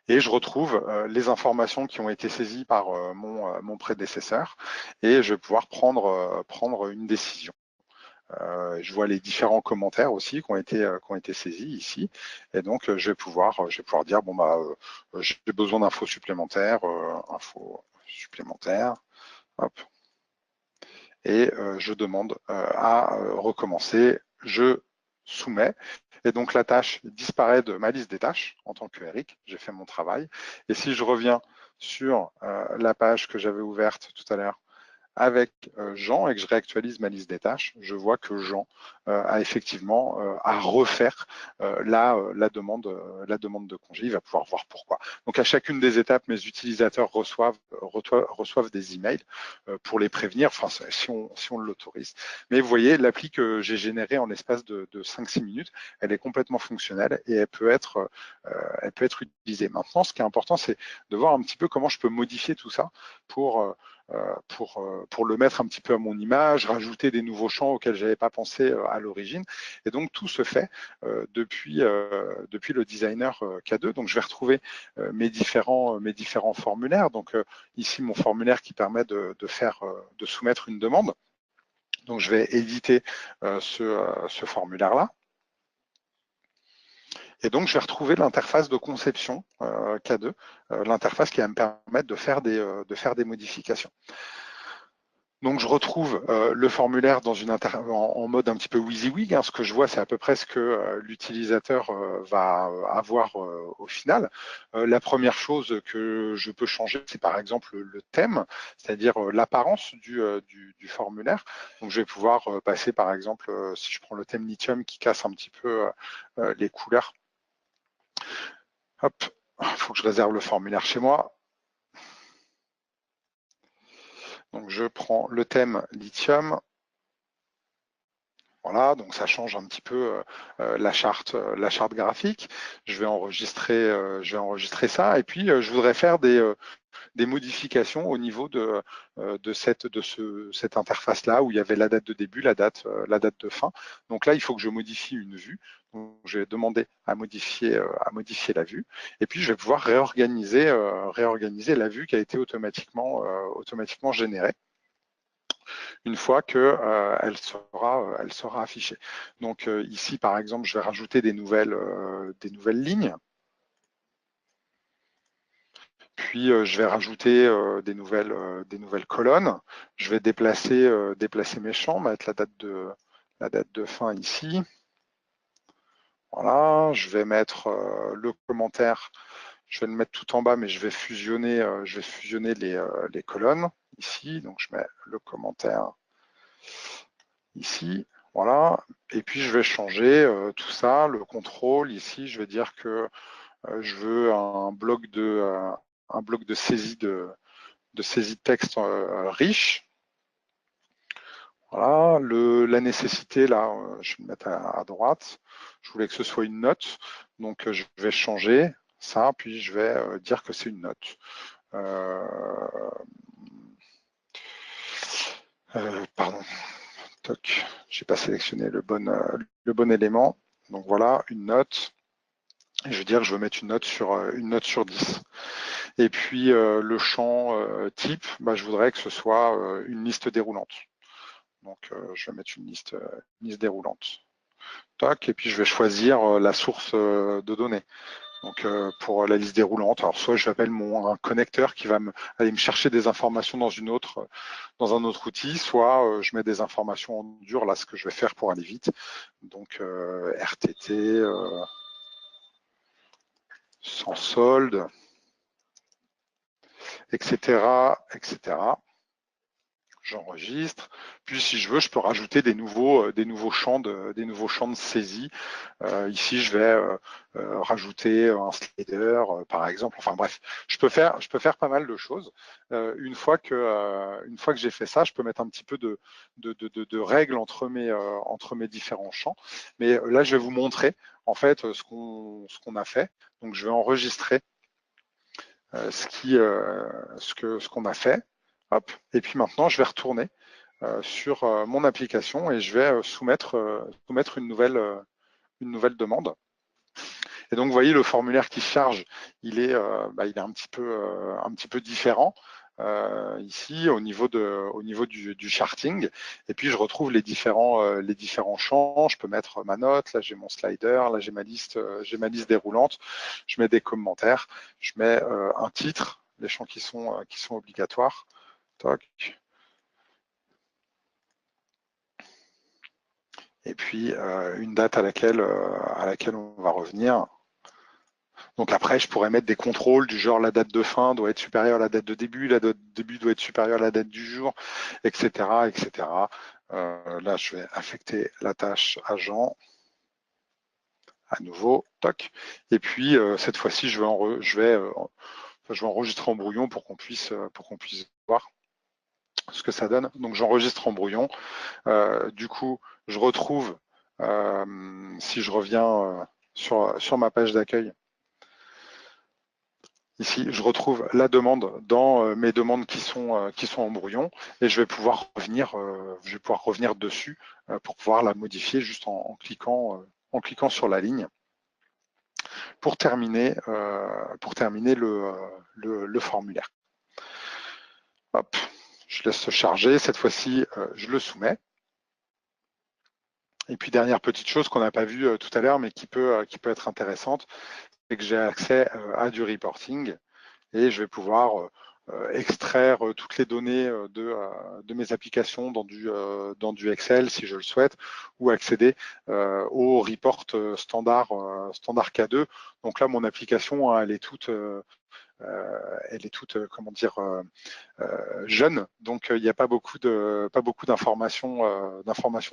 Et je retrouve les informations qui ont été saisies par mon prédécesseur et je vais pouvoir prendre une décision. Je vois les différents commentaires aussi qui ont été saisis ici, et donc je vais pouvoir dire bon bah j'ai besoin d'infos supplémentaires, hop, et je demande à recommencer, je soumets, et donc la tâche disparaît de ma liste des tâches en tant que Eric, j'ai fait mon travail, et si je reviens sur la page que j'avais ouverte tout à l'heure avec Jean et que je réactualise ma liste des tâches, je vois que Jean a effectivement à refaire la demande de congé. Il va pouvoir voir pourquoi. Donc à chacune des étapes, mes utilisateurs reçoivent des emails pour les prévenir, enfin si on l'autorise. Mais vous voyez, l'appli que j'ai générée en l'espace de 5-6 minutes, elle est complètement fonctionnelle et elle peut être utilisée. Maintenant, ce qui est important, c'est de voir un petit peu comment je peux modifier tout ça pour le mettre un petit peu à mon image, rajouter des nouveaux champs auxquels je n'avais pas pensé à l'origine. Et donc, tout se fait depuis le designer K2. Donc, je vais retrouver mes différents formulaires. Donc, ici, mon formulaire qui permet de soumettre une demande. Donc, je vais éditer ce formulaire-là. Et donc, je vais retrouver l'interface de conception K2, l'interface qui va me permettre de faire des modifications. Donc, je retrouve le formulaire en mode un petit peu WYSIWYG. Ce que je vois, c'est à peu près ce que l'utilisateur va avoir au final. La première chose que je peux changer, c'est par exemple le thème, c'est-à-dire l'apparence du formulaire. Donc, je vais pouvoir passer, par exemple, si je prends le thème lithium qui casse un petit peu les couleurs. Hop, il faut que je réserve le formulaire chez moi. Donc, je prends le thème lithium. Voilà, donc ça change un petit peu la charte graphique. Je vais enregistrer ça, et puis je voudrais faire des modifications au niveau de cette interface-là où il y avait la date de début, la date de fin. Donc là, il faut que je modifie une vue. Donc, je vais demander à modifier la vue, et puis je vais pouvoir réorganiser la vue qui a été automatiquement générée une fois qu'elle sera affichée. Donc ici, par exemple, je vais rajouter des nouvelles lignes. Puis je vais rajouter des nouvelles colonnes. Je vais déplacer mes champs, mettre la date de fin ici. Voilà, je vais mettre le commentaire. Je vais le mettre tout en bas, mais je vais fusionner les colonnes ici. Donc je mets le commentaire ici, voilà. Et puis je vais changer tout ça, le contrôle ici. Je vais dire que je veux un bloc de saisie de texte riche. Voilà, la nécessité, là, je vais le mettre à droite. Je voulais que ce soit une note, donc je vais changer ça, puis je vais dire que c'est une note. Pardon, toc, j'ai pas sélectionné le bon élément. Donc voilà, une note. Et je veux dire que je veux mettre une note sur 10. Et puis le champ type, je voudrais que ce soit une liste déroulante. Donc je vais mettre une liste déroulante. Tac, et puis je vais choisir la source de données. Donc pour la liste déroulante, alors soit j'appelle un connecteur qui va aller me chercher des informations dans un autre outil, soit je mets des informations en dur, là ce que je vais faire pour aller vite. Donc RTT sans solde. etc., etc. J'enregistre. Puis si je veux, je peux rajouter des nouveaux champs de saisie. Ici, je vais rajouter un slider, par exemple. Enfin bref, je peux faire pas mal de choses. Une fois que j'ai fait ça, je peux mettre un petit peu de règles entre mes différents champs. Mais là, je vais vous montrer en fait ce qu'on a fait. Donc, je vais enregistrer ce qu'on a fait. Hop. Et puis maintenant, je vais retourner sur mon application et je vais soumettre une nouvelle demande. Et donc, vous voyez, le formulaire qui charge, il est un petit peu différent ici au niveau du charting. Et puis, je retrouve les différents champs. Je peux mettre ma note. Là, j'ai mon slider. Là, j'ai ma liste déroulante. Je mets des commentaires. Je mets un titre, les champs qui sont obligatoires. Toc. Et puis une date à laquelle on va revenir. Donc après, je pourrais mettre des contrôles du genre la date de fin doit être supérieure à la date de début, la date de début doit être supérieure à la date du jour, etc., etc. Là, je vais affecter la tâche à Jean. À nouveau, toc. Et puis cette fois-ci, je vais enregistrer en brouillon pour qu'on puisse voir ce que ça donne. Donc j'enregistre en brouillon. Du coup, je retrouve, si je reviens sur ma page d'accueil, ici, je retrouve la demande dans mes demandes qui sont en brouillon et je vais pouvoir revenir dessus pour pouvoir la modifier juste en cliquant sur la ligne pour terminer le formulaire. Hop, je laisse se charger. Cette fois-ci, je le soumets. Et puis, dernière petite chose qu'on n'a pas vue tout à l'heure, mais qui peut être intéressante, c'est que j'ai accès à du reporting et je vais pouvoir extraire toutes les données de mes applications dans du Excel si je le souhaite, ou accéder au report standard K2. Donc là, mon application, hein, elle est toute comment dire, jeune, donc il n'y a pas beaucoup d'informations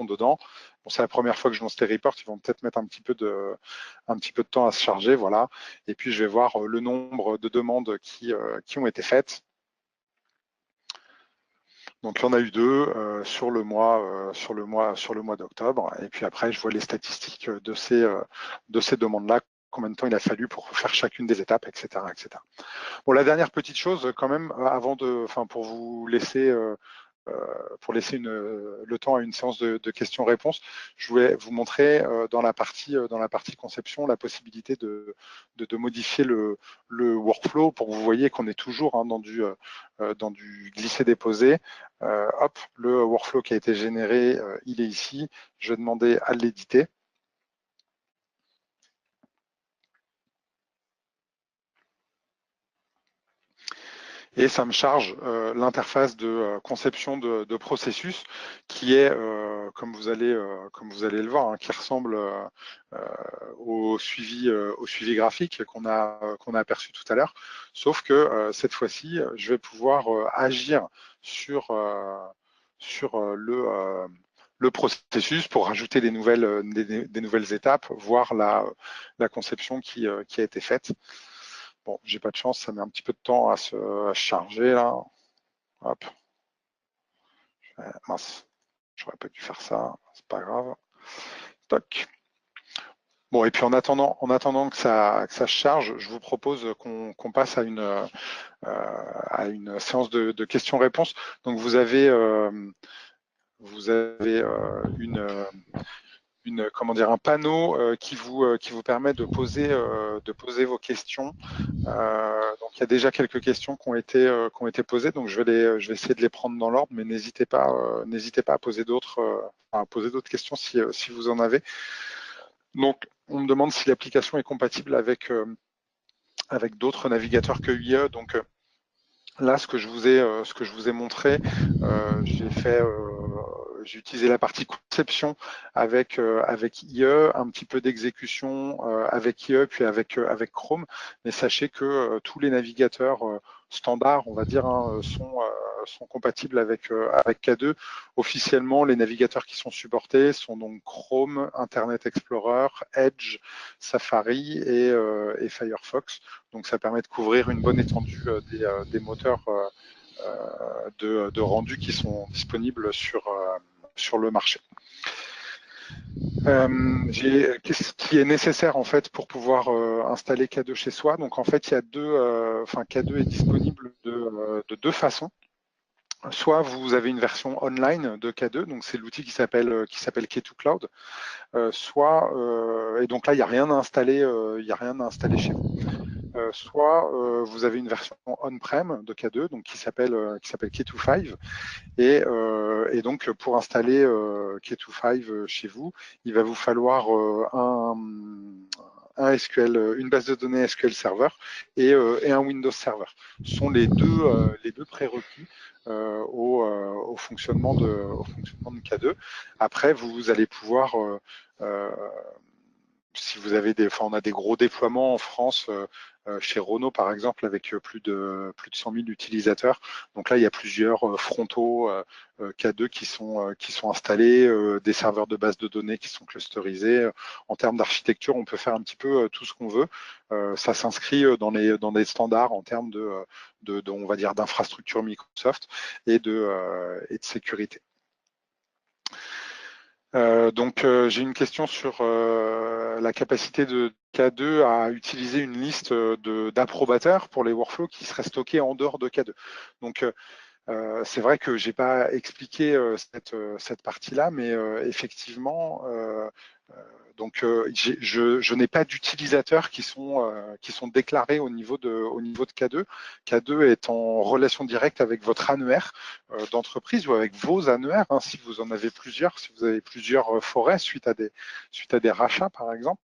dedans. Bon, c'est la première fois que je lance les reports, ils vont peut-être mettre un petit peu de temps à se charger, voilà. Et puis je vais voir le nombre de demandes qui ont été faites. Donc il y en a eu 2 sur le mois d'octobre. Et puis après, je vois les statistiques de ces demandes-là, combien de temps il a fallu pour faire chacune des étapes, etc., etc. Bon, la dernière petite chose, quand même, pour vous laisser le temps à une séance de questions-réponses, je voulais vous montrer dans la partie conception la possibilité de modifier le workflow pour que vous voyez qu'on est toujours hein, dans du glisser-déposer. Hop, le workflow qui a été généré, il est ici. Je vais demander à l'éditer. Et ça me charge l'interface de conception de processus qui est, comme vous allez le voir, hein, qui ressemble au suivi graphique qu'on a aperçu tout à l'heure, sauf que cette fois-ci, je vais pouvoir agir sur le processus pour rajouter des nouvelles étapes, voire la conception qui a été faite. Bon, j'ai pas de chance, ça met un petit peu de temps à se charger là. Hop. Mince, j'aurais pas dû faire ça, c'est pas grave. Toc. Bon, et puis en attendant que ça se charge, je vous propose qu'on passe à une séance de questions-réponses. Donc vous avez un panneau qui vous permet de poser vos questions. Donc il y a déjà quelques questions qui ont été posées, donc je vais essayer de les prendre dans l'ordre, mais n'hésitez pas à poser d'autres questions si vous en avez. Donc on me demande si l'application est compatible avec d'autres navigateurs que UE. Donc là, ce que je vous ai montré, j'ai utilisé la partie conception avec IE, un petit peu d'exécution avec IE, puis avec Chrome. Mais sachez que tous les navigateurs standards, on va dire, hein, sont compatibles avec K2. Officiellement, les navigateurs qui sont supportés sont donc Chrome, Internet Explorer, Edge, Safari et Firefox. Donc ça permet de couvrir une bonne étendue des moteurs de rendu qui sont disponibles sur le marché. Qu'est-ce qui est nécessaire en fait pour pouvoir installer K2 chez soi? Donc en fait, il y a K2 est disponible de deux façons. Soit vous avez une version online de K2, donc c'est l'outil qui s'appelle K2 Cloud. Et donc là, il n'y a rien à installer, chez vous. Soit vous avez une version on-prem de K2, donc qui s'appelle K25. Et donc, pour installer K25 chez vous, il va vous falloir un SQL, une base de données SQL Server et un Windows Server. Ce sont les deux prérequis au fonctionnement de K2. Après, vous allez pouvoir si vous avez on a des gros déploiements en France, chez Renault par exemple, avec plus de 100 000 utilisateurs. Donc là, il y a plusieurs frontaux K2 qui sont installés, des serveurs de base de données qui sont clusterisés. En termes d'architecture, on peut faire un petit peu tout ce qu'on veut. Ça s'inscrit dans des standards en termes on va dire, d'infrastructure Microsoft et de sécurité. J'ai une question sur la capacité de K2 à utiliser une liste d'approbateurs pour les workflows qui seraient stockés en dehors de K2. Donc, c'est vrai que j'ai pas expliqué cette partie-là, mais effectivement, je n'ai pas d'utilisateurs qui sont déclarés au niveau de K2. K2 est en relation directe avec votre annuaire d'entreprise ou avec vos annuaires, hein, si vous en avez plusieurs, si vous avez plusieurs forêts suite à des rachats par exemple.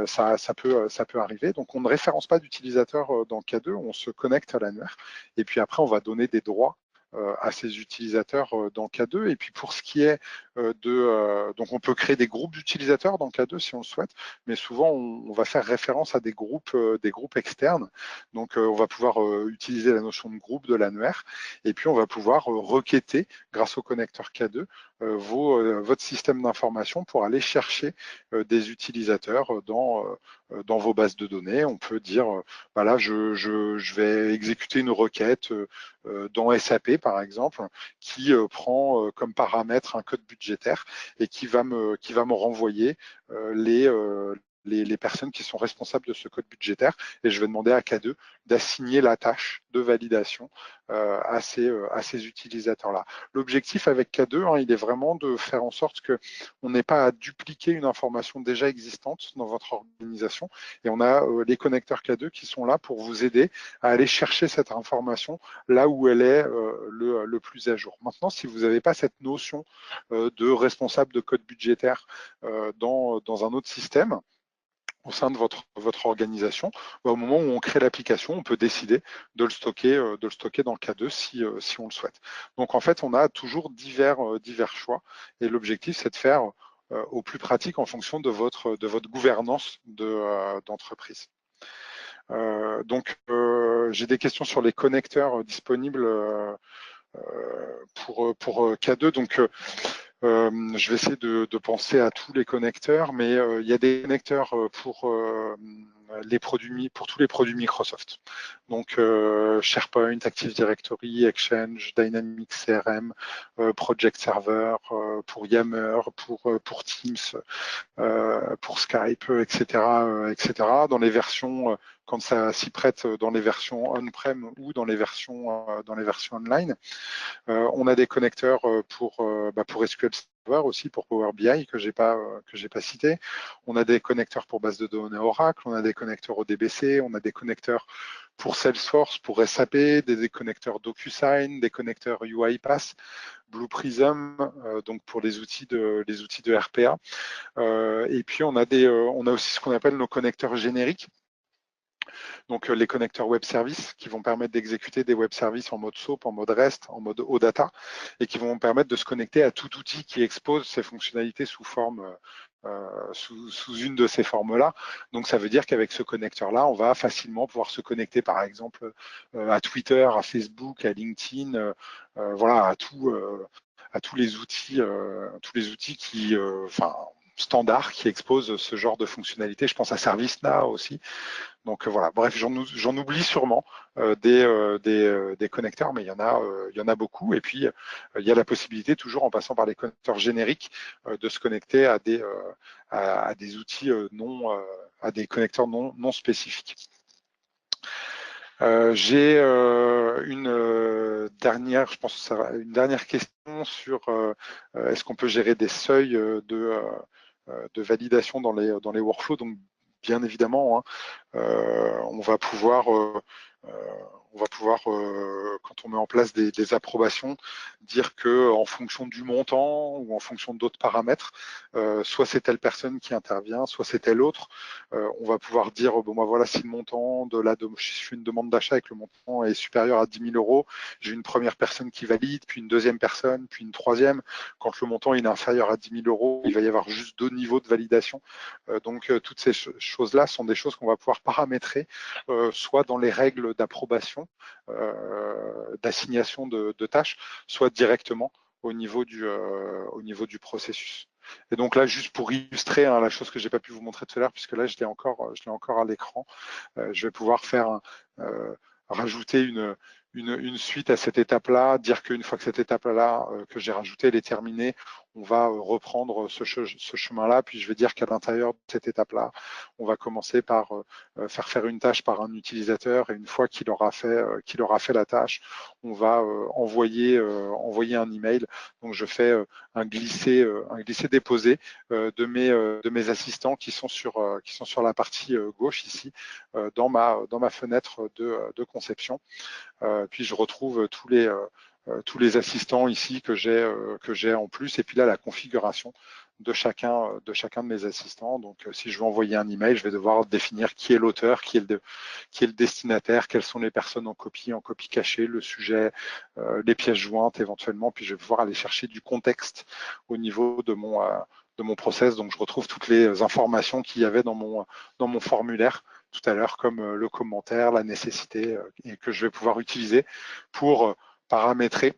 Ça peut arriver. Donc, on ne référence pas d'utilisateur dans K2, on se connecte à l'annuaire. Et puis après, on va donner des droits à ces utilisateurs dans K2. Et puis pour ce qui est donc on peut créer des groupes d'utilisateurs dans K2 si on le souhaite, mais souvent on va faire référence à des groupes externes. Donc on va pouvoir utiliser la notion de groupe de l'annuaire, et puis on va pouvoir requêter grâce au connecteur K2 votre système d'information pour aller chercher des utilisateurs dans vos bases de données. On peut dire, voilà, je vais exécuter une requête dans SAP, par exemple, qui prend comme paramètre un code budgétaire et qui va me renvoyer les personnes qui sont responsables de ce code budgétaire, et je vais demander à K2 d'assigner la tâche de validation à ces utilisateurs-là. L'objectif avec K2, hein, il est vraiment de faire en sorte qu'on n'ait pas à dupliquer une information déjà existante dans votre organisation, et on a les connecteurs K2 qui sont là pour vous aider à aller chercher cette information là où elle est le plus à jour. Maintenant, si vous n'avez pas cette notion de responsable de code budgétaire dans un autre système, au sein de votre organisation, au moment où on crée l'application, on peut décider de le stocker dans le K2 si on le souhaite. Donc en fait, on a toujours divers choix, et l'objectif, c'est de faire au plus pratique en fonction de votre gouvernance d'entreprise. J'ai des questions sur les connecteurs disponibles pour K2. Donc, je vais essayer de penser à tous les connecteurs, mais il y a des connecteurs pour tous les produits Microsoft. Donc SharePoint, Active Directory, Exchange, Dynamics CRM, Project Server, pour Yammer, pour Teams, pour Skype, etc. Dans les versions, quand ça s'y prête, dans les versions on-prem ou dans les versions online. On a des connecteurs pour SQL Server aussi, pour Power BI que j'ai pas cité. On a des connecteurs pour base de données Oracle, on a des connecteurs ODBC, on a des connecteurs pour Salesforce, pour SAP, des connecteurs DocuSign, des connecteurs UiPath, Blue Prism, donc pour les outils de RPA. Et puis on a aussi ce qu'on appelle nos connecteurs génériques, Donc les connecteurs web services qui vont permettre d'exécuter des web services en mode SOAP, en mode REST, en mode OData, et qui vont permettre de se connecter à tout outil qui expose ces fonctionnalités sous forme sous une de ces formes-là. Donc ça veut dire qu'avec ce connecteur-là, on va facilement pouvoir se connecter, par exemple, à Twitter, à Facebook, à LinkedIn, voilà, à tous les outils qui, enfin, standards qui exposent ce genre de fonctionnalités. Je pense à ServiceNow aussi. Donc voilà, bref, j'en oublie sûrement des connecteurs, mais il y en a beaucoup. Et puis il y a la possibilité, toujours en passant par les connecteurs génériques, de se connecter à des outils à des connecteurs non spécifiques. J'ai une dernière, je pense, une dernière question sur est-ce qu'on peut gérer des seuils de validation dans les workflows. Donc bien évidemment, hein, on va pouvoir, quand on met en place des approbations, dire que en fonction du montant ou en fonction d'autres paramètres, soit c'est telle personne qui intervient, soit c'est telle autre. On va pouvoir dire, bon, bah, voilà, si le montant je fais une demande d'achat et que le montant est supérieur à 10 000 euros, j'ai une première personne qui valide, puis une deuxième personne, puis une troisième. Quand le montant il est inférieur à 10 000 euros, il va y avoir juste 2 niveaux de validation. Donc toutes ces choses-là sont des choses qu'on va pouvoir paramétrer, soit dans les règles d'approbation, d'assignation de tâches, soit directement au niveau du processus. Et donc là, juste pour illustrer la chose que j'ai pas pu vous montrer tout à l'heure, puisque là je l'ai encore à l'écran, je vais pouvoir faire rajouter une suite à cette étape-là, dire qu'une fois que cette étape-là que j'ai rajoutée, elle est terminée, on va reprendre ce chemin-là, puis je vais dire qu'à l'intérieur de cette étape-là, on va commencer par faire une tâche par un utilisateur, et une fois qu'il aura fait la tâche, on va envoyer un email. Donc je fais un glisser-déposer de mes assistants qui sont sur la partie gauche ici, dans ma fenêtre de conception. Puis je retrouve tous les assistants ici que j'ai en plus, et puis là la configuration de chacun de mes assistants. Donc si je veux envoyer un email, je vais devoir définir qui est l'auteur, qui est le destinataire, quelles sont les personnes en copie cachée, le sujet, les pièces jointes éventuellement, puis je vais pouvoir aller chercher du contexte au niveau de mon process. Donc je retrouve toutes les informations qu'il y avait dans mon formulaire tout à l'heure, comme le commentaire, la nécessité, et que je vais pouvoir utiliser pour paramétrer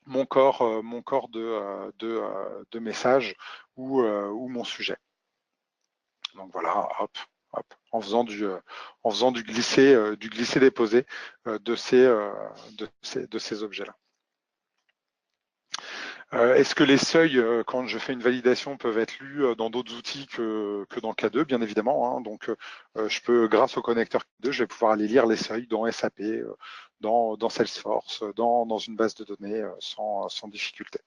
mon corps de message ou mon sujet. Donc voilà, hop, hop, en faisant du glisser-déposer de ces objets-là. Est-ce que les seuils, quand je fais une validation, peuvent être lus dans d'autres outils que dans K2? Bien évidemment. Hein. Donc, je peux, grâce au connecteur K2, je vais pouvoir aller lire les seuils dans SAP, dans Salesforce, dans une base de données sans difficulté.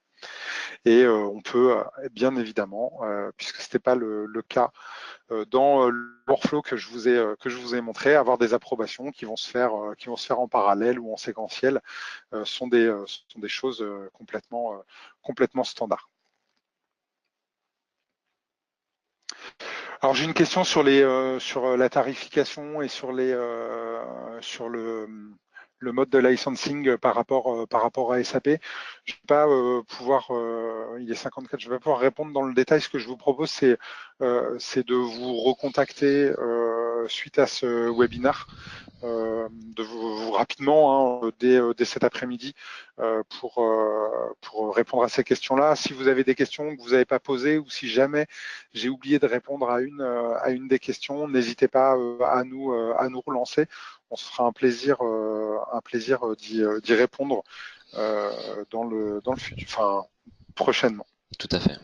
Et on peut, bien évidemment, puisque ce n'était pas le cas dans le workflow que je vous ai montré, avoir des approbations qui vont se faire en parallèle ou en séquentiel, sont des choses complètement standards. Alors j'ai une question sur la tarification et sur le mode de licensing par rapport à SAP. Je vais pas pouvoir, il est 54, je vais pas pouvoir répondre dans le détail. Ce que je vous propose, c'est de vous recontacter suite à ce webinaire, de vous rapidement, hein, dès cet après-midi, pour répondre à ces questions-là. Si vous avez des questions que vous n'avez pas posées, ou si jamais j'ai oublié de répondre à une des questions, n'hésitez pas à nous relancer. On se fera un plaisir d'y répondre dans le futur, enfin prochainement. Tout à fait.